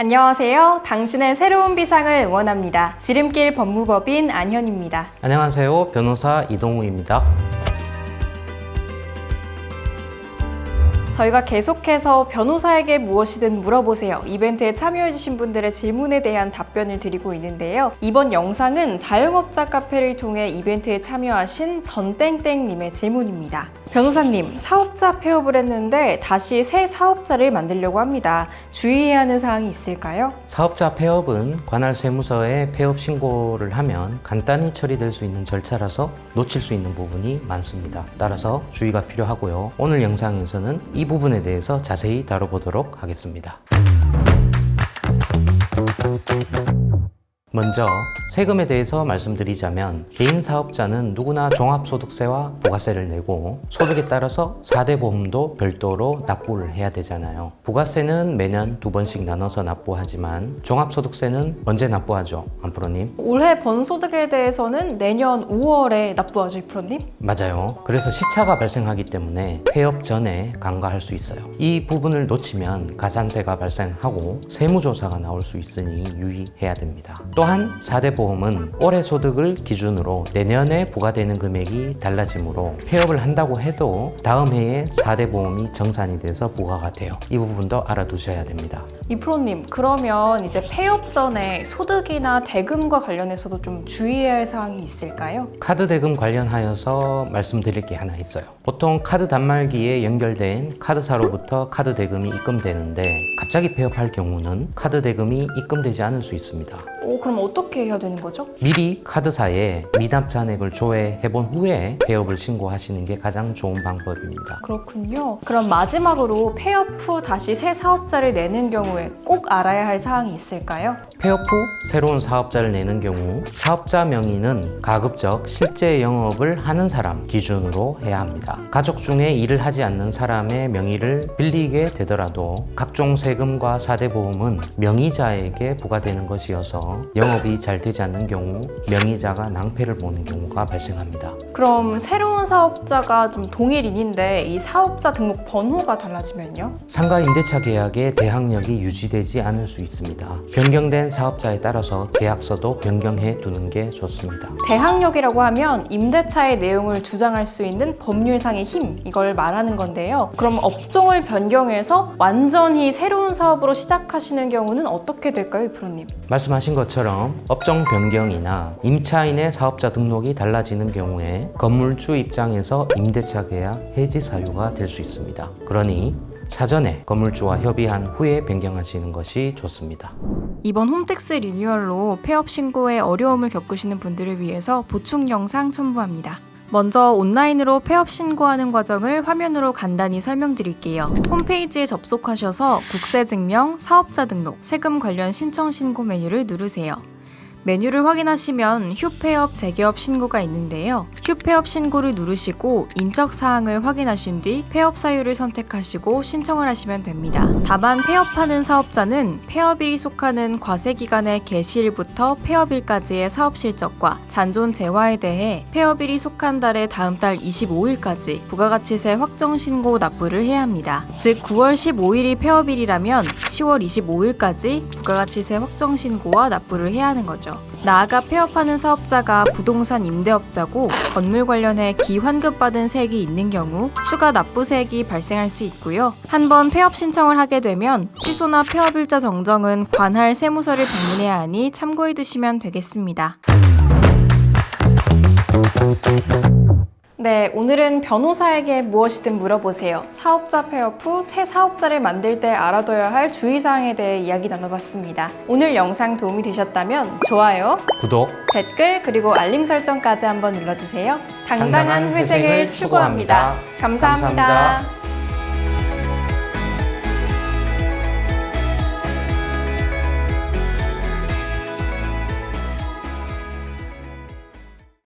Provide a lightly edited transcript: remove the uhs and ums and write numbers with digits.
안녕하세요. 당신의 새로운 비상을 응원합니다. 지름길 법무법인 안현입니다. 안녕하세요. 변호사 이동우입니다. 저희가 계속해서 변호사에게 무엇이든 물어보세요. 이벤트에 참여해주신 분들의 질문에 대한 답변을 드리고 있는데요. 이번 영상은 자영업자 카페를 통해 이벤트에 참여하신 전땡땡님의 질문입니다. 변호사님, 사업자 폐업을 했는데 다시 새 사업자를 만들려고 합니다. 주의해야 하는 사항이 있을까요? 사업자 폐업은 관할 세무서에 폐업 신고를 하면 간단히 처리될 수 있는 절차라서 놓칠 수 있는 부분이 많습니다. 따라서 주의가 필요하고요. 오늘 영상에서는 이 부분에 대해서 자세히 다뤄보도록 하겠습니다. 먼저 세금에 대해서 말씀드리자면 개인 사업자는 누구나 종합소득세와 부가세를 내고 소득에 따라서 4대 보험도 별도로 납부를 해야 되잖아요. 부가세는 매년 2번씩 나눠서 납부하지만 종합소득세는 언제 납부하죠? 안프로님? 올해 번 소득에 대해서는 내년 5월에 납부하죠, 프로님? 맞아요. 그래서 시차가 발생하기 때문에 폐업 전에 간과할 수 있어요. 이 부분을 놓치면 가산세가 발생하고 세무조사가 나올 수 있으니 유의해야 됩니다. 또한 4대 보험은 올해 소득을 기준으로 내년에 부과되는 금액이 달라지므로 폐업을 한다고 해도 다음 해에 4대 보험이 정산이 돼서 부과가 돼요. 이 부분도 알아두셔야 됩니다. 이프로님, 그러면 이제 폐업 전에 소득이나 대금과 관련해서도 좀 주의해야 할 사항이 있을까요? 카드 대금 관련하여서 말씀드릴 게 하나 있어요. 보통 카드 단말기에 연결된 카드사로부터 카드 대금이 입금되는데 갑자기 폐업할 경우는 카드 대금이 입금되지 않을 수 있습니다. 그럼 어떻게 해야 되는 거죠? 미리 카드사에 미납 잔액을 조회해 본 후에 폐업을 신고하시는 게 가장 좋은 방법입니다. 그렇군요. 그럼 마지막으로 폐업 후 다시 새 사업자를 내는 경우에 꼭 알아야 할 사항이 있을까요? 폐업 후 새로운 사업자를 내는 경우 사업자 명의는 가급적 실제 영업을 하는 사람 기준으로 해야 합니다. 가족 중에 일을 하지 않는 사람의 명의를 빌리게 되더라도 각종 세금과 4대 보험은 명의자에게 부과되는 것이어서 영업이 잘 되지 않는 경우 명의자가 낭패를 보는 경우가 발생합니다. 그럼 새로운 사업자가 좀 동일인인데 이 사업자 등록 번호가 달라지면요? 상가 임대차 계약의 대항력이 유지되지 않을 수 있습니다. 변경된 사업자에 따라서 계약서도 변경해 두는 게 좋습니다. 대항력이라고 하면 임대차의 내용을 주장할 수 있는 법률상의 힘, 이걸 말하는 건데요. 그럼 업종을 변경해서 완전히 새로운 사업으로 시작하시는 경우는 어떻게 될까요, 프로님? 말씀하신 것처럼 업종 변경이나 임차인의 사업자 등록이 달라지는 경우에 건물주 입장에서 임대차 계약 해지 사유가 될 수 있습니다. 그러니 사전에 건물주와 협의한 후에 변경하시는 것이 좋습니다. 이번 홈택스 리뉴얼로 폐업 신고에 어려움을 겪으시는 분들을 위해서 보충 영상 첨부합니다. 먼저 온라인으로 폐업 신고하는 과정을 화면으로 간단히 설명드릴게요. 홈페이지에 접속하셔서 국세증명, 사업자 등록, 세금 관련 신청 신고 메뉴를 누르세요. 메뉴를 확인하시면 휴폐업, 재개업 신고가 있는데요. 휴폐업 신고를 누르시고 인적사항을 확인하신 뒤 폐업 사유를 선택하시고 신청을 하시면 됩니다. 다만 폐업하는 사업자는 폐업일이 속하는 과세기간의 개시일부터 폐업일까지의 사업실적과 잔존 재화에 대해 폐업일이 속한 달의 다음 달 25일까지 부가가치세 확정신고 납부를 해야 합니다. 즉 9월 15일이 폐업일이라면 10월 25일까지 부가가치세 확정신고와 납부를 해야 하는 거죠. 나아가 폐업하는 사업자가 부동산 임대업자고 건물 관련해 기환급받은 세액이 있는 경우 추가 납부세액이 발생할 수 있고요. 한번 폐업 신청을 하게 되면 취소나 폐업일자 정정은 관할 세무서를 방문해야 하니 참고해 두시면 되겠습니다. 네, 오늘은 변호사에게 무엇이든 물어보세요. 사업자 폐업 후 새 사업자를 만들 때 알아둬야 할 주의사항에 대해 이야기 나눠봤습니다. 오늘 영상 도움이 되셨다면 좋아요, 구독, 댓글, 그리고 알림 설정까지 한번 눌러주세요. 당당한 회생을 추구합니다. 감사합니다.